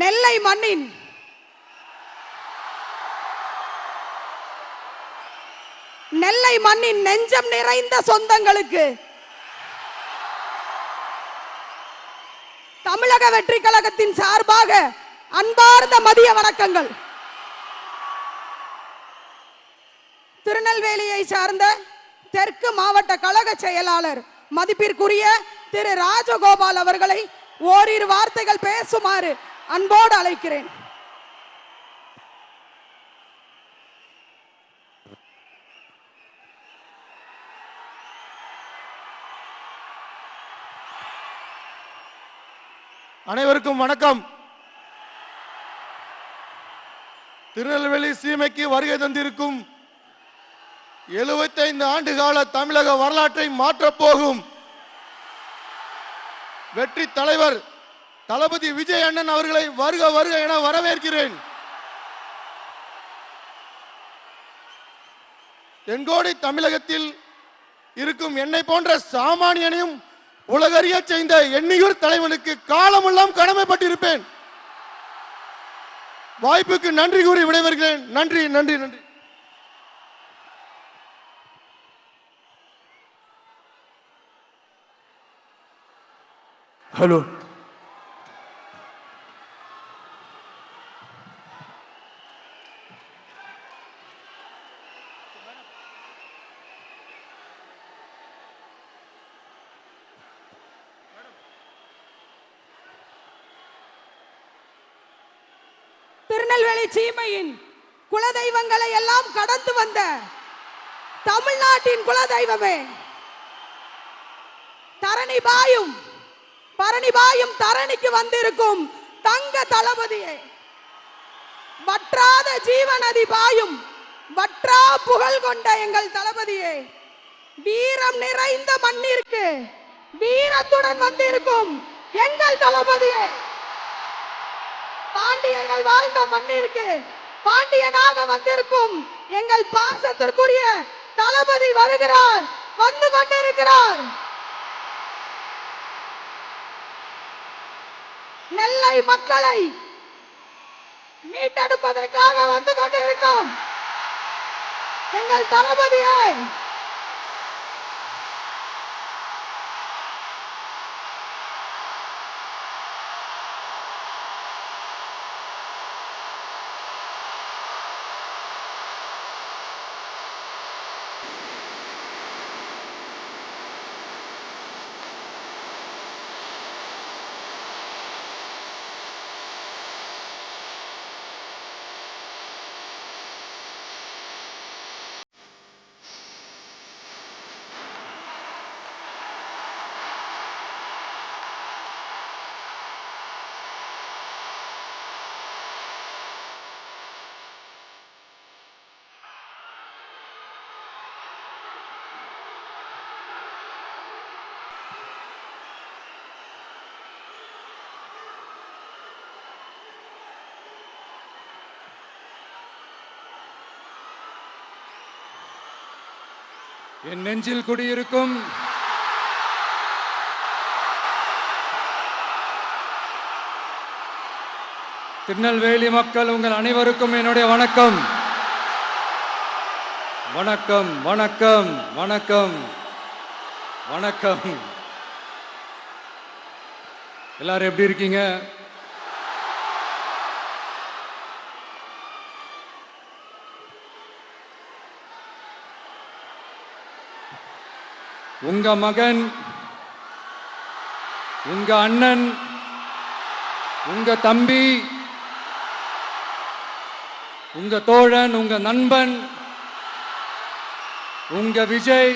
நெல்லை மண்ணின் நெஞ்சம் நிறைந்த சொந்தங்களுக்கு தமிழக வெற்றி கழகத்தின் சார்பாக அன்பார்ந்த மதிய வணக்கங்கள். திருநெல்வேலியை சார்ந்த தெற்கு மாவட்ட கழக செயலாளர் மதிப்பிற்குரிய திரு ராஜகோபால் அவர்களை ஓரிரு வார்த்தைகள் பேசுமாறு அன்போடு அழைக்கிறேன். அனைவருக்கும் வணக்கம். திருநெல்வேலி சீமைக்கு வருகை தந்திருக்கும் 75 ஆண்டுகால தமிழக வரலாற்றை மாற்றப்போகும் வெற்றி தலைவர் தளபதி விஜய் அண்ணன் அவர்களை வருக வருக என வரவேற்கிறேன். தென்கோடி தமிழகத்தில் இருக்கும் என்னை போன்ற சாமானியனையும் உலகறிய செய்த எண்ணியூர் தலைவனுக்கு காலமெல்லாம் கடமைப்பட்டிருப்பேன். வாய்ப்புக்கு நன்றி கூறி விடைபெறுகிறேன். நன்றி நன்றி நன்றி. ஹலோ, திருநெல்வேலி சீமையின் குலதெய்வங்களை எல்லாம் கடந்து வந்த தமிழ்நாட்டின் குலதெய்வமே, பரணிபாயும் தரணிக்கு வந்திருக்கும் தங்க தளபதியே, வற்றாத ஜீவநதி பாயும் வற்றா புகழ் கொண்ட எங்கள் தளபதியே, வீரம் நிறைந்த மண்ணிற்கு வீரத்துடன் வந்திருக்கும் எங்கள் தளபதியே, பாண்டியர்கள் வாழ்ந்த மண்ணிற்கு பாண்டியனாக வந்திருக்கும் எங்கள் பாசத்திற்குரிய தளபதி வருகிறார், வந்து கொண்டிருக்கிறார். நெல்லை மக்களை மீட்டெடுப்பதற்காக வந்து கொண்டிருக்கும் எங்கள் தளபதியை என் நெஞ்சில் குடியிருக்கும் திருநெல்வேலி மக்கள் உங்கள் அனைவருக்கும் என்னுடைய வணக்கம். வணக்கம் வணக்கம் வணக்கம் வணக்கம். எல்லாரும் எப்படி இருக்கீங்க? உங்க மகன், உங்க அண்ணன், உங்க தம்பி, உங்க தோழன், உங்க நண்பன், உங்க விஜய்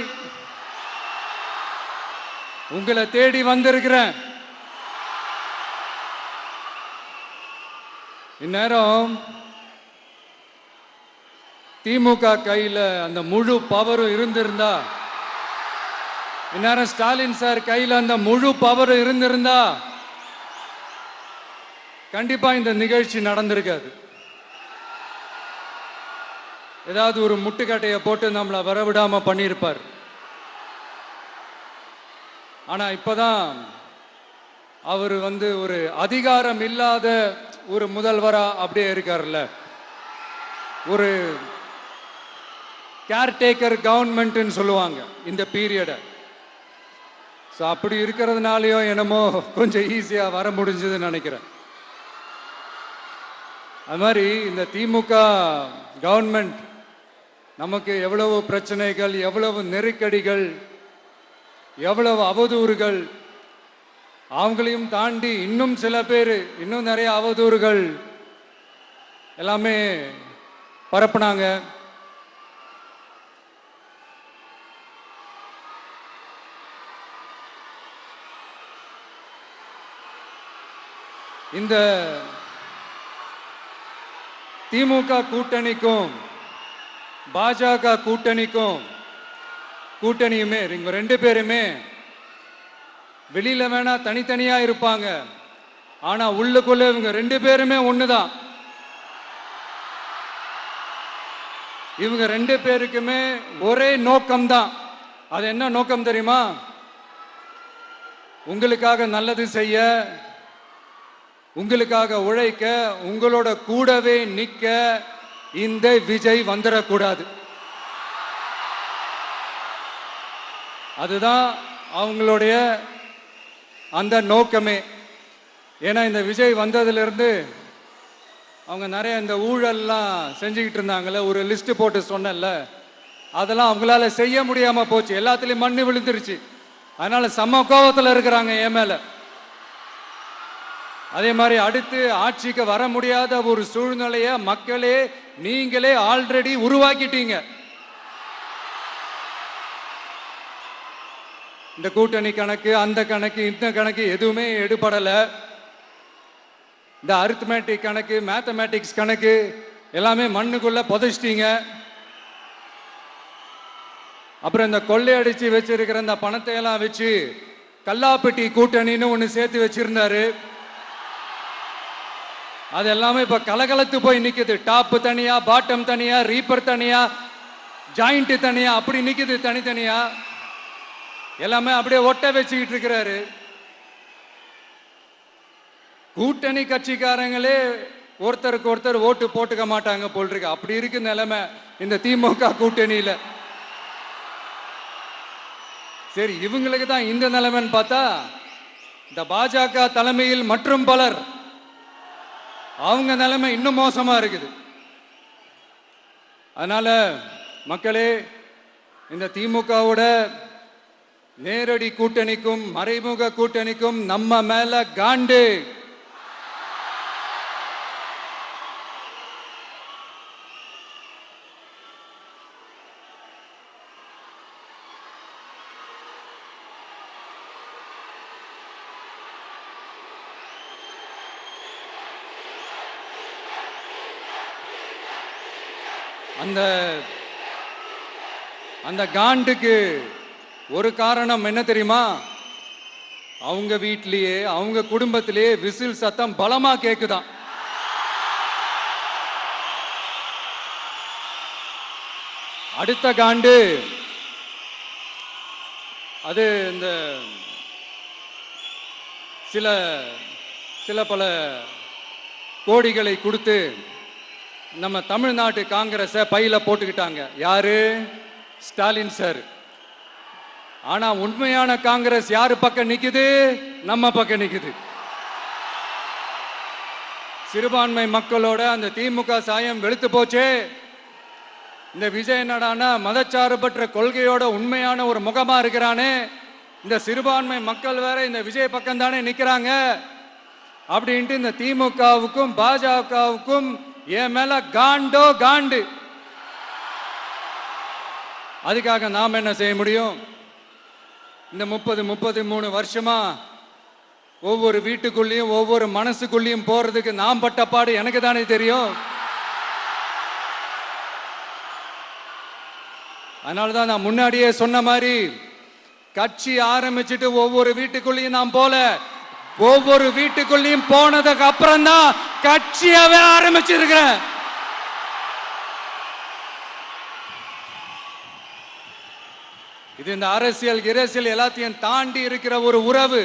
உங்களை தேடி வந்திருக்கிறேன். இந்நேரம் திமுக கையில் அந்த முழு பவரும் இருந்திருந்தா, இந்நேரம் ஸ்டாலின் சார் கையில் அந்த முழு பவர் இருந்திருந்தா கண்டிப்பா இந்த நிகழ்ச்சி நடந்திருக்காது. ஏதாவது ஒரு முட்டுக்கட்டையை போட்டு நம்மளை வரவிடாம பண்ணியிருப்பார். ஆனா இப்பதான் அவர் ஒரு அதிகாரம் இல்லாத ஒரு முதல்வரா அப்படியே இருக்காருல்ல, ஒரு கேர்டேக்கர் கவர்மெண்ட்னு சொல்லுவாங்க இந்த பீரியடை. ஸோ அப்படி இருக்கிறதுனாலயோ என்னமோ கொஞ்சம் ஈஸியாக வர முடிஞ்சதுன்னு நினைக்கிறேன். அது மாதிரி இந்த திமுக கவர்மெண்ட் நமக்கு எவ்வளவு பிரச்சனைகள், எவ்வளவு நெருக்கடிகள், எவ்வளவு அவதூறுகள், அவங்களையும் தாண்டி இன்னும் சில பேர் இன்னும் நிறைய அவதூறுகள் எல்லாமே பரப்புனாங்க. இந்த திமுக கூட்டணிக்கும் பாஜக கூட்டணியுமே இவங்க ரெண்டு பேருமே வெளியில வேணா தனித்தனியா இருப்பாங்க, ஆனா உள்ளுக்குள்ள இவங்க ரெண்டு பேருமே ஒண்ணுதான். இவங்க ரெண்டு பேருக்குமே ஒரே நோக்கம்தான். அது என்ன நோக்கம் தெரியுமா? உங்களுக்காக நல்லது செய்ய, உங்களுக்காக உழைக்க, உங்களோட கூடவே நிக்க இந்த விஜய் வந்துடக்கூடாது. அதுதான் அவங்களுடைய அந்த நோக்கமே. ஏன்னா இந்த விஜய் வந்ததிலிருந்து அவங்க நிறைய இந்த ஊழல்லாம் செஞ்சுக்கிட்டு இருந்தாங்கல்ல, ஒரு லிஸ்ட் போட்டு சொன்னல, அதெல்லாம் அவங்களால செய்ய முடியாம போச்சு. எல்லாத்துலயும் மண்ணு விழுந்துருச்சு. அதனால செம்ம கோபத்தில் இருக்கிறாங்க என் மேல. அதே மாதிரி அடுத்து ஆட்சிக்கு வர முடியாத ஒரு சூழ்நிலையை மக்களே நீங்களே ஆல்ரெடி உருவாக்கிட்டீங்க. இந்த கூட்டணி கணக்கு, அந்த கணக்கு, இந்த கணக்கு எதுவுமே எடுபடல. இந்த அரித்மேட்டிக் கணக்கு, மேத்தமேட்டிக்ஸ் கணக்கு எல்லாமே மண்ணுக்குள்ள புதைச்சிட்டீங்க. அப்புறம் இந்த கொள்ளையடிச்சு வச்சிருக்கிற இந்த பணத்தை எல்லாம் வச்சு கல்லாப்பட்டி கூட்டணின்னு ஒன்று சேர்த்து வச்சிருந்தாரு. அது எல்லாமே இப்ப கலகலத்து போய் நிக்குது. டாப் தனியா, பாட்டம் தனியா, ரீப்பர் தனியா, ஜாயிண்ட் தனியா, அப்படி நிக்குது தனித்தனியா. எல்லாமே அப்படியே ஒட்ட வச்சுக்கிட்டு இருக்கிறாரு. கூட்டணி கட்சிக்காரங்களே ஒருத்தருக்கு ஒருத்தர் ஓட்டு போட்டுக்க மாட்டாங்க போல் இருக்கு. அப்படி இருக்கு நிலைமை இந்த திமுக கூட்டணியில. சரி, இவங்களுக்கு தான் இந்த நிலைமைன்னு பார்த்தா இந்த பாஜக தலைமையில் மற்றும் பலர் அவங்க நிலைமை இன்னும் மோசமா இருக்குது. அதனால மக்களே, இந்த திமுகவோட நேரடி கூட்டணிக்கும் மறைமுக கூட்டணிக்கும் நம்ம மேல காண்டு. அந்த காண்டுக்கு ஒரு காரணம் என்ன தெரியுமா? அவங்க வீட்டிலேயே, அவங்க குடும்பத்திலேயே விசில் சத்தம் பலமா கேக்குதான். அடுத்த காண்டு அது இந்த சில பல கோடிகளை கொடுத்து நம்ம தமிழ்நாட்டு காங்கிரஸை பையில போட்டுக்கிட்டாங்க. யாரு? ஸ்டாலின் சார். ஆனா உண்மையான காங்கிரஸ் யாரு பக்கம் நிக்குது? நம்ம பக்கம் நிக்குது. சிறுபான்மை மக்களோட அந்த திமுக சாயம் வெளுத்து போச்சே. இந்த விஜய் என்னடானா மதச்சார்பற்ற கொள்கையோட உண்மையான ஒரு முகமா இருக்கிறானே. இந்த சிறுபான்மை மக்கள் வேற இந்த விஜய் பக்கம் தானே நிக்கிறாங்க அப்படின்ட்டு இந்த திமுகவுக்கும் பாஜகவுக்கும் என் மேல காண்டோ காண்டு. அதுக்காக நாம் என்ன செய்ய முடியும்? இந்த 33 வருஷமா ஒவ்வொரு வீட்டுக்குள்ளேயும் ஒவ்வொரு மனசுக்குள்ளேயும் போறதுக்கு நாம் பட்ட பாடு எனக்கு தானே தெரியும். அதனாலதான் நான் முன்னாடியே சொன்ன மாதிரி கட்சி ஆரம்பிச்சுட்டு ஒவ்வொரு வீட்டுக்குள்ளேயும் நான் போல, ஒவ்வொரு வீட்டுக்குள்ளேயும் போனதுக்கு அப்புறம் தான் கட்சியாவே ஆரம்பிச்சிருக்கிறேன். இது இந்த அரசியல் எல்லாத்தையும் தாண்டி இருக்கிற ஒரு உறவு.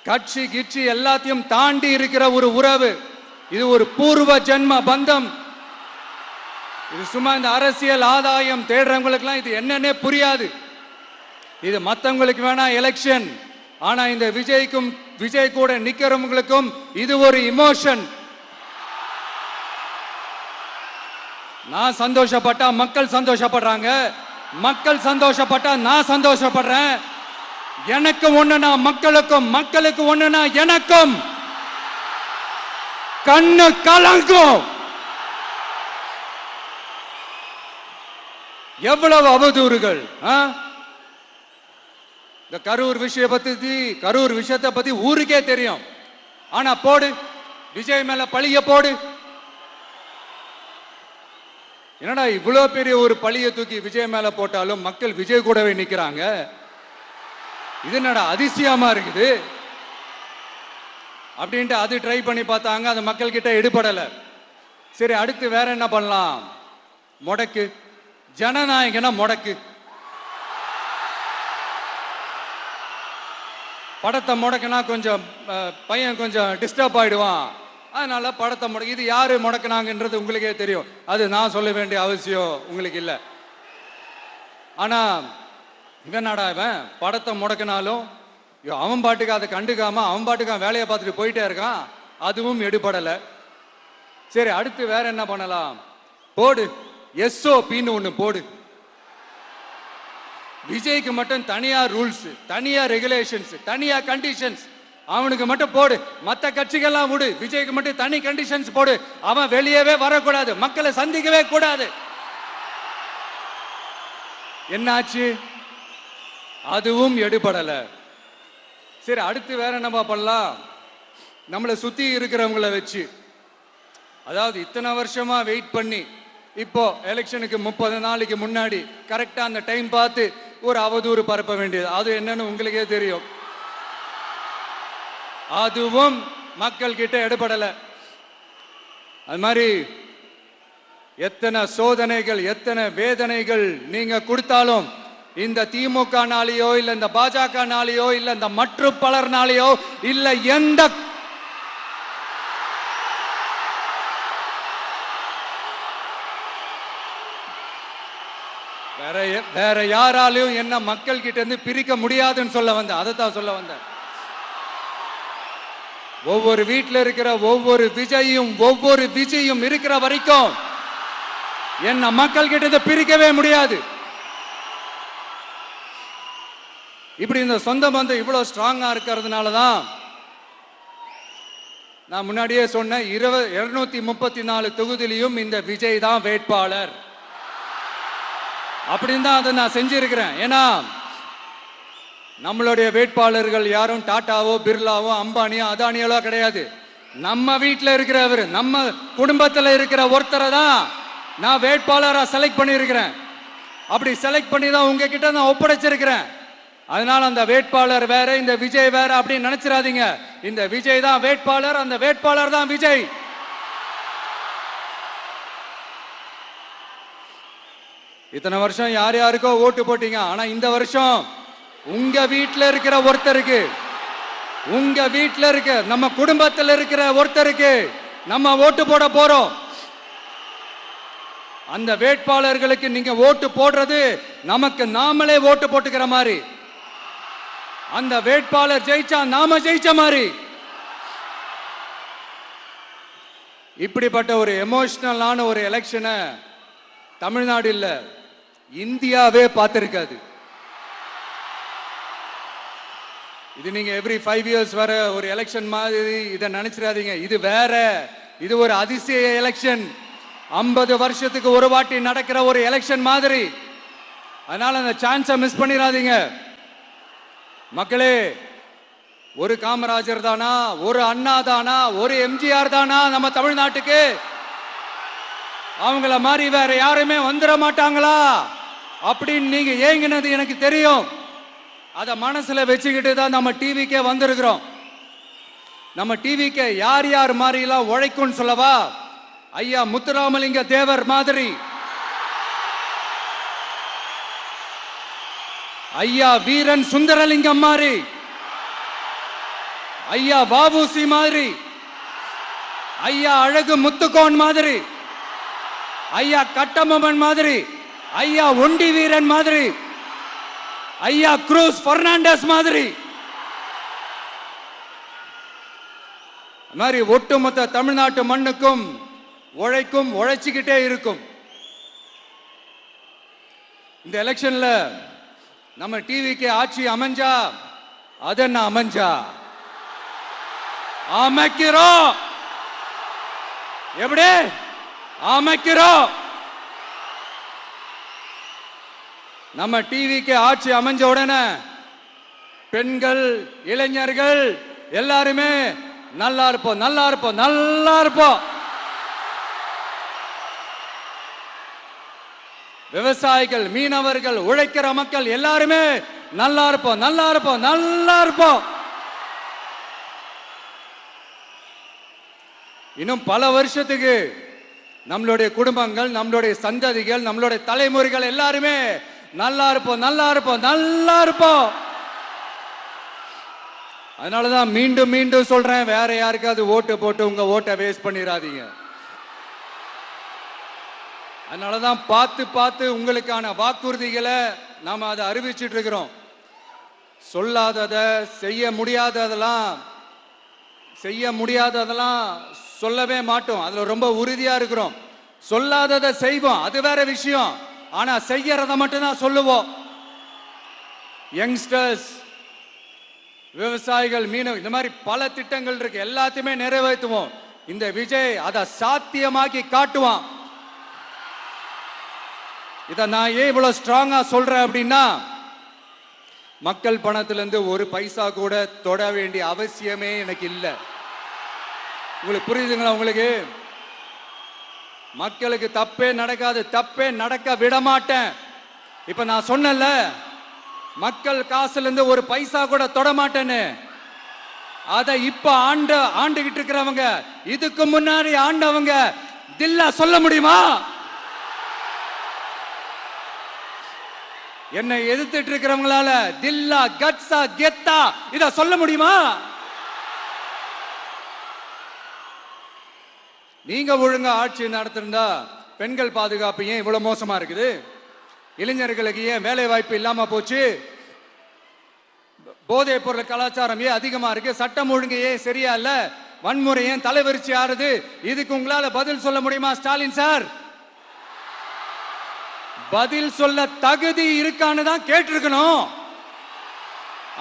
கட்சி கிட்சி எல்லாத்தையும் தாண்டி இருக்கிற ஒரு உறவு. இது ஒரு பூர்வ ஜென்ம பந்தம். இது சும்மா இந்த அரசியல் ஆதாயம் தேடுறவங்களுக்குலாம் இது என்னன்னே புரியாது. இது மற்றவங்களுக்கு வேணா எலெக்ஷன், ஆனா இந்த விஜய் கூட நிக்கிறவங்களுக்கும் இது ஒரு இமோஷன். நான் சந்தோஷப்பட்டா மக்கள் சந்தோஷப்படுறாங்க, மக்கள் சந்தோஷப்பட்டா நான் சந்தோஷப்படுறேன். எனக்கு ஒண்ணுனா மக்களுக்கும், மக்களுக்கு ஒண்ணுனா எனக்கும். கண்ணு கலங்கும். எவ்வளவு அவதூறுகள். இந்த கரூர் விஷயத்தை பத்தி ஊருக்கே தெரியும். ஆனா போடு, விஜய் மேல பழிய போடு. என்னடா இவ்வளவு பெரிய ஒரு பழிய தூக்கி விஜய் மேல போட்டாலும் மக்கள் விஜய் கூடவே நிக்கிறாங்க. இது என்னடா அதிசயமா இருக்குது அப்படின்ட்டு அது ட்ரை பண்ணி பார்த்தாங்க. அது மக்கள் கிட்ட எடுபடல. சரி, அடுத்து வேற என்ன பண்ணலாம்? முடக்கு, ஜனநாயகனா முடக்கு. படத்தை முடக்குனா கொஞ்சம் பையன் கொஞ்சம் டிஸ்டர்ப் ஆயிடுவான். அதனால படத்தை முடக்கு. இது யாரு முடக்குனாங்கன்றது உங்களுக்கே தெரியும். அது நான் சொல்ல வேண்டிய அவசியம் உங்களுக்கு இல்லை. ஆனா இவனாடா இவன் படத்தை முடக்கினாலும் அவன் பாட்டுக்கு அதை கண்டுக்காம அவன் பாட்டுக்கு வேலையை பார்த்துட்டு போயிட்டே இருக்கான். அதுவும் எடுபடலை. சரி, அடுத்து வேற என்ன பண்ணலாம்? போடு, SOPன்னு ஒண்ணு போடு. விஜய்க்கு மட்டும் தனியா ரூல்ஸ், தனியா ரெகுலேஷன்ஸ், தனியா கண்டிஷன்ஸ் அவனுக்கு மட்டும் போடு. மற்ற கட்சிகள்லாம் விடு, விஜய்க்கு மட்டும் தனி கண்டிஷன்ஸ் போடு. அவன் வெளியவே வரக்கூடாது, மக்களை சந்திக்கவே கூடாது. என்னாச்சு? அதுவும் எடுபடல. சரி, அடுத்து வேற என்ன பண்ணலாம்? நம்மளை சுத்தி இருக்கிறவங்களை வச்சு, அதாவது இத்தனை வருஷமா வெயிட் பண்ணி இப்போ எலெக்ஷனுக்கு 30 நாளைக்கு முன்னாடி கரெக்டா அந்த டைம் பார்த்து ஒரு அவதூறு பரப்ப வேண்டியது. அது என்னன்னு உங்களுக்கே தெரியும். அதுவும் மக்கள் கிட்ட எடுபடல. அது மாதிரி எத்தனை சோதனைகள், எத்தனை வேதனைகள் நீங்க கொடுத்தாலும் இந்த திமுக நாளையோ இல்ல இந்த பாஜக நாளையோ இல்ல இந்த மற்ற பலர் நாளையோ இல்ல எந்த வேற யாராலையும் என்ன மக்கள் கிட்ட இருந்து பிரிக்க முடியாதுன்னு சொல்ல வந்தேன். அதைத்தான் சொல்ல வந்தேன். ஒவ்வொரு வீட்டில் இருக்கிற ஒவ்வொரு விஜயும் இருக்கிற வரைக்கும் என்ன மக்கள் கிட்ட இருந்து பிரிக்கவே முடியாது. இப்படி இந்த சொந்த பந்தம் இவ்வளவு ஸ்ட்ராங்கா இருக்கிறதுனால தான் நான் முன்னாடியே சொன்ன 234 தொகுதியிலையும் இந்த விஜய் தான் வேட்பாளர் அப்படின்னு தான் அதை நான் செஞ்சிருக்கிறேன். ஏன்னா நம்மளுடைய வேட்பாளர்கள் யாரும் டாட்டாவோ பிர்லாவோ அம்பானியோ அதானியோ கிடையாது. நம்ம வீட்டில் இருக்கிறவர், நம்ம குடும்பத்தில் இருக்கிற ஒருத்தரை தான் நான் வேட்பாளராக செலக்ட் பண்ணியிருக்கிறேன். அப்படி செலக்ட் பண்ணி தான் உங்ககிட்ட நான் ஒப்படைச்சிருக்கிறேன். அதனால அந்த வேட்பாளர் வேற, இந்த விஜய் வேற அப்படின்னு நினைச்சிடாதீங்க. இந்த விஜய் தான் வேட்பாளர், அந்த வேட்பாளர் தான் விஜய். இத்தனை வருஷம் யார் யாருக்கோ ஓட்டு போட்டீங்க. ஆனா இந்த வருஷம் உங்க வீட்டில் இருக்கிற ஒருத்தருக்கு, உங்க வீட்டில் இருக்க நம்ம குடும்பத்தில் இருக்கிற ஒருத்தருக்கு நம்ம ஓட்டு போட போறோம். அந்த வேட்பாளர்களுக்கு நீங்க ஓட்டு போடுறது நமக்கு நாமளே ஓட்டு போட்டுக்கிற மாதிரி. அந்த வேட்பாளர் ஜெயிச்சா நாம ஜெயிச்ச மாதிரி. இப்படிப்பட்ட ஒரு எமோஷனலான ஒரு எலெக்ஷனை தமிழ்நாடு இல்ல, இந்தியாவே பார்த்திருக்காது. இது நீங்க எவ்ரி 5 years வர ஒரு எலெக்ஷன் மாதிரி இதை நினைச்சிடாதீங்க. இது வேற, இது ஒரு அதிசய எலெக்ஷன். 50 வருஷத்துக்கு ஒரு வாட்டி நடக்கிற ஒரு எலெக்ஷன் மாதிரி. அதனால அந்த சான்ஸை மிஸ் பண்ணிடாதீங்க மக்களே. ஒரு காமராஜர் தானா, ஒரு அண்ணா தானா, ஒரு எம்ஜிஆர் தானா நம்ம தமிழ்நாட்டுக்கு? அவங்கள மாதிரி வேற யாருமே வந்துட மாட்டாங்களா அப்படின்னு நீங்க ஏங்கினது எனக்கு தெரியும். அத மனசுல வச்சுக்கிட்டு தான் நம்ம டிவிக்கே வந்திருக்கிறோம். நம்ம டிவிக்கு யார் யார் மாதிரி எல்லாம் உழைக்கும் சொல்லவா? ஐயா முத்துராமலிங்க தேவர் மாதிரி, ஐயா வீரன் சுந்தரலிங்கம் மாதிரி, ஐயா வாவுசி மாதிரி, ஐயா அழகு முத்துக்கோன் மாதிரி, ஐயா கட்டபொம்மன் மாதிரி, ஐயா ஒண்டி வீரன் மாதிரி, ஐயா குரூஸ் பெர்னாண்டஸ் மாதிரி மாதிரி ஒட்டுமொத்த தமிழ்நாட்டு மண்ணுக்கும் உழைக்கும், உழைச்சிக்கிட்டே இருக்கும். இந்த எலெக்ஷன்ல நம்ம டிவிக்கு ஆட்சி அமைஞ்சா அது என்ன அமைஞ்சா அமைக்கிறோம். எப்படி அமைக்கிறோம்? நம்ம டிவிக்கு ஆட்சி அமைஞ்ச உடனே பெண்கள், இளைஞர்கள் எல்லாருமே நல்லா இருப்போம், நல்லா இருப்போம், நல்லா இருப்போம். விவசாயிகள், மீனவர்கள், உழைக்கிற மக்கள் எல்லாருமே நல்லா இருப்போம், நல்லா இருப்போம், நல்லா இருப்போம். இன்னும் பல வருஷத்துக்கு நம்மளுடைய குடும்பங்கள், நம்மளுடைய சந்ததிகள், நம்மளுடைய தலைமுறைகள் எல்லாருமே நல்லா இருப்போம், நல்லா இருப்போம், நல்லா இருப்போம். அதனாலதான் மீண்டும் மீண்டும் சொல்றேன், வேற யாருக்காவது ஓட்டு போட்டு உங்க ஓட்டை வேஸ்ட் பண்ணிடாதீங்க. அதனாலதான் பார்த்து பார்த்து உங்களுக்கான வாக்குறுதிகளை நாம அதை அறிவிச்சிட்டு இருக்கிறோம். சொல்லாதத, செய்ய முடியாததெல்லாம் சொல்லவே மாட்டோம். அதுல ரொம்ப உறுதியா இருக்கிறோம். சொல்லாததை செய்வோம், அது வேற விஷயம். ஆனா செய்யறத மட்டும் தான் சொல்லுவோம். யங்ஸ்டர்ஸ், விவசாயிகள், மீனவர்கள், இந்த மாதிரி பல திட்டங்கள் இருக்கு, எல்லாத்தையுமே நிறைவேற்றுவோம். இந்த விஜய் அதை சாத்தியமாக்கி காட்டுவான். இதை நான் ஏன் இவ்வளவு ஸ்ட்ராங்கா சொல்றேன் அப்படின்னா, மக்கள் பணத்திலிருந்து ஒரு பைசா கூட தொட வேண்டிய அவசியமே எனக்கு இல்லை. உங்களுக்கு புரியுதுங்களா? உங்களுக்கு மக்களுக்கு தப்பே நடக்காது, தப்பே நடக்க விட மாட்டேன். இப்ப நான் சொன்னல, மக்கள் காசுல இருந்து ஒரு பைசா கூட தொட மாட்டேன்னு. அத இப்ப ஆண்டுகிட்டு இருக்கிறவங்க, இதுக்கு முன்னாடி ஆண்டவங்க தில்லா சொல்ல முடியுமா? என்னை எதிர்த்துட்டு இருக்கிறவங்களால தில்லா, கட்ஸா, கெத்தா இத சொல்ல முடியுமா? நீங்க ஒழுங்கா ஆட்சி நடத்திருந்தா பெண்கள் பாதுகாப்பு ஏன் இவ்வளவு மோசமா இருக்குது? இளைஞர்களுக்கு ஏன் வேலை வாய்ப்பு இல்லாம போச்சு? போதைப் பொருள் கலாச்சாரம் ஏன் அதிகமா இருக்கு? சட்டம் ஒழுங்கு ஏன் சரியா இல்ல? வன்முறை ஏன் தலைவரிச்சு ஆறுது? இதுக்கு உங்களால பதில் சொல்ல முடியுமா ஸ்டாலின் சார்? பதில் சொல்ல தகுதி இருக்கான்னு தான் கேட்டிருக்கணும்.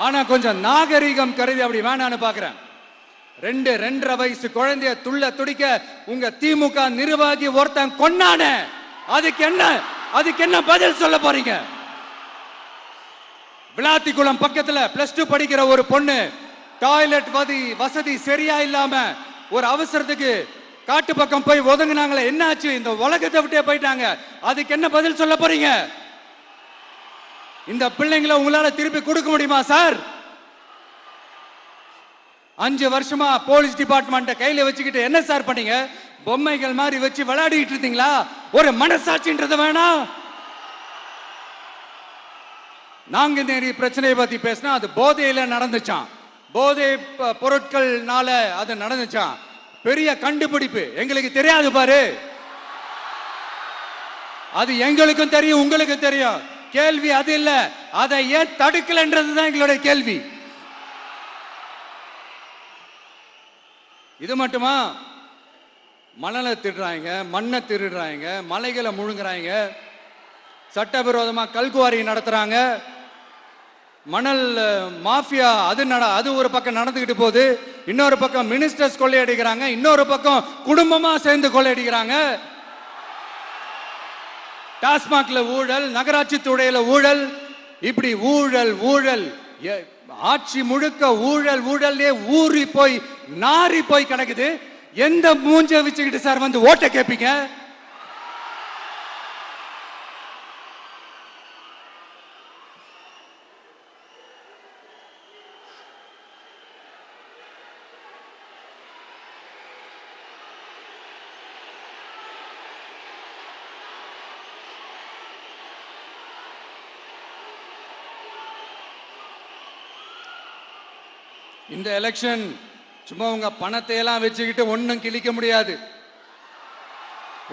ஆனா கொஞ்சம் நாகரிகம் கருதி அப்படி வேணான்னு பாக்குறேன். 2-2.5 வயசு குழந்தைய துள்ள துடிக்க உங்க திமுக நிர்வாகி ஒருத்தன் கொன்னானே, அதுக்கு என்ன பதில் சொல்ல போறீங்க? விளாத்திக்குளம் பக்கத்துல +2 படிக்கிற ஒரு பொண்ணு டாய்லெட் வசதி சரியா இல்லாம ஒரு அவசரத்துக்கு காட்டு பக்கம் போய் ஒதுங்கினாங்களே, என்னாச்சு? இந்த உலகத்தை விட்டே போயிட்டாங்க. அதுக்கு என்ன பதில் சொல்ல போறீங்க? இந்த பிள்ளைங்களை உங்களால திருப்பி கொடுக்க முடியுமா சார்? 5 வருஷமா போலீஸ் டிபார்ட்மெண்ட்டை கையில வச்சுக்கிட்டு என்ன சார் பண்ணீங்க? பொம்மைகள் மாதிரி வச்சு விளையாடிட்டு இருந்தீங்களா? ஒரு மனசாட்சின்றது வேணாம். நாங்குநேரி பிரச்சனையை பத்தி பேசினா அது போதையில நடந்துச்சான், போதை பொருட்கள்னால அது நடந்துச்சான். பெரிய கண்டுபிடிப்பு, எங்களுக்கு தெரியாது பாரு. அது எங்களுக்கும் தெரியும், உங்களுக்கும் தெரியும். கேள்வி அது இல்ல, அதை ஏன் தடுக்கலன்றதுதான் எங்களுடைய கேள்வி. இது மட்டுமா? மணலை திருடுறாங்க, மண்ணை திருடுறாங்க, மலைகளை முழுங்குறாங்க, சட்டவிரோதமா கல்குவாரி நடத்துறாங்க, மணல் மாஃபியா அது ஒரு பக்கம் நடந்துகிட்டு போகுது. இன்னொரு பக்கம் மினிஸ்டர்ஸ் கொள்ளையடிக்கிறாங்க, இன்னொரு பக்கம் குடும்பமா சேர்ந்து கொள்ளையடிக்கிறாங்க. டாஸ்மாக்ல ஊழல், நகராட்சி துறையில ஊழல், இப்படி ஊழல் ஊழல், ஆட்சி முழுக்க ஊழல் ஊழல்லே ஊறி போய் நாரி போய் கிடக்குது. எந்த மூஞ்ச வச்சுக்கிட்டு சார் வந்து ஓட்ட கேட்பீங்க? இந்த எலெக்ஷன் சும்மா உங்க பணத்தை எல்லாம் வச்சுக்கிட்டு ஒன்னும் கிழிக்க முடியாது.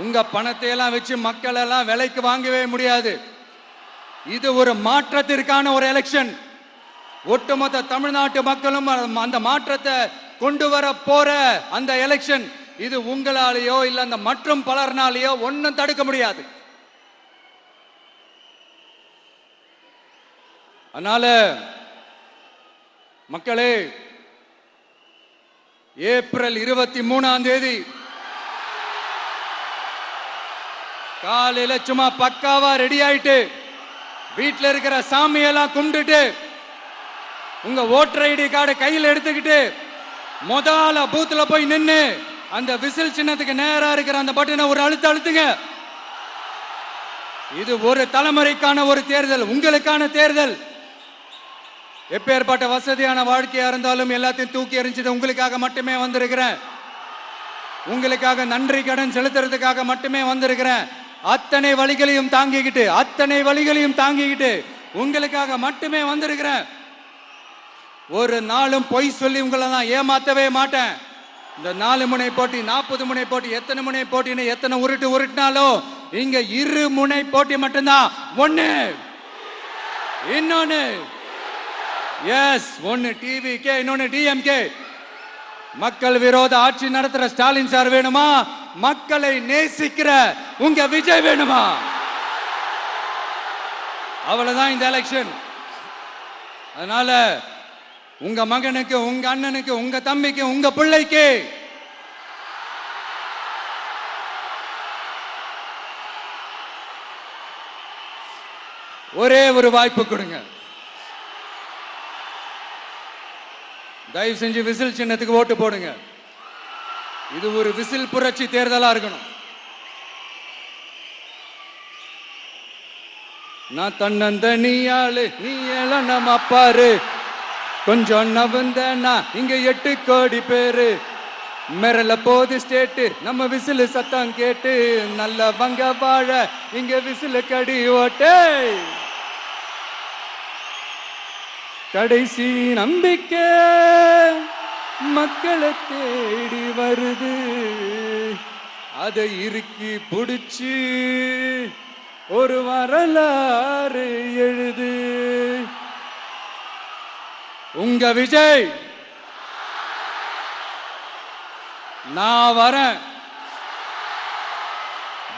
உங்க பணத்தை எல்லாம் வச்சு மக்கள் எல்லாம் விலைக்கு வாங்கவே முடியாது. இது ஒரு மாற்றத்திற்கான ஒரு எலெக்ஷன். ஒட்டுமொத்த தமிழ்நாட்டு மக்களும் அந்த மாற்றத்தை கொண்டு வர போற அந்த எலெக்ஷன். இது உங்களாலேயோ இல்ல அந்த மற்றும் பலர்னாலேயோ ஒன்னும் தடுக்க முடியாது. அதனால மக்களே, ஏப்ரல் 23 காலையில சும்மா பக்காவா ரெடி ஆயிட்டு வீட்டில் இருக்கிற சாமியெல்லாம் கும்பிட்டுட்டு உங்க ஓட்டர் ஐடி கார்டை கையில் எடுத்துக்கிட்டு முதல்ல பூத்துல போய் நின்று அந்த விசில் சின்னத்துக்கு நேரா இருக்கிற அந்த பட்டனை ஒரு அழுத்துங்க. இது ஒரு தலைமுறைக்கான ஒரு தேர்தல், உங்களுக்கான தேர்தல். எப்பேற்பட்ட வசதியான வாழ்க்கையா இருந்தாலும் எல்லாத்தையும் தூக்கி எறிஞ்சிட்டு உங்களுக்காக மட்டுமே வந்திருக்கிறேன். உங்களுக்காக நன்றி கடன் செலுத்துறதுக்காக மட்டுமே வந்திருக்கிறேன். அத்தனை வழிகளையும் தாங்கிக்கிட்டு உங்களுக்காக மட்டுமே வந்திருக்கிறேன். ஒரு நாளும் பொய் சொல்லி உங்களை நான் ஏமாத்தவே மாட்டேன். இந்த 4 முனை போட்டி, 40 முனை போட்டி, எத்தனை முனை போட்டின்னு எத்தனை உருட்டினாலும் இங்க 2 முனை போட்டி மட்டும்தான். ஒண்ணு இன்னொன்னு எஸ், ஒன்னு டிவிகே, இன்னொன்னு டிஎம்கே. மக்கள் விரோத ஆட்சி நடத்துற ஸ்டாலின் சார் வேணுமா? மக்களை நேசிக்கிற உங்க விஜய் வேணுமா? அவ்வளவுதான் இந்த எலெக்ஷன். அதனால உங்க மகனுக்கு, உங்க அண்ணனுக்கு, உங்க தம்பிக்கு, உங்க பிள்ளைக்கு ஒரே ஒரு வாய்ப்பு கொடுங்க. தயவு செஞ்சு விசில் சின்னத்துக்கு ஓட்டு போடுங்க. இது ஒரு விசில் புரட்சி தேர்தலா இருக்கணும். நான் தன்னந்தனியாளு, நீ எல்லாம் பாரு, கொஞ்சம் நவந்தனா இங்க 8 கோடி பேரு, மிரல போது ஸ்டேட்டு நம்ம விசில் சத்தம் கேட்டு, நல்ல வங்க வாழ இங்க விசில் கடி ஓட்டே. கடைசி நம்பிக்கை மக்களை தேடி வருது, அதை இறுக்கி புடிச்சு ஒரு வரலாறு எழுது. உங்க விஜய், நான் வரேன்.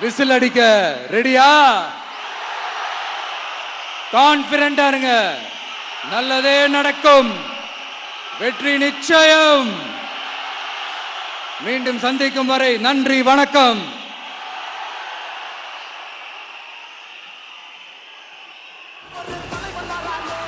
விசில் அடிக்க ரெடியா? கான்பிடண்டா இருங்க, நல்லதே நடக்கும், வெற்றி நிச்சயம். மீண்டும் சந்திக்கும் வரை நன்றி, வணக்கம். ஒரு தலைவனாலே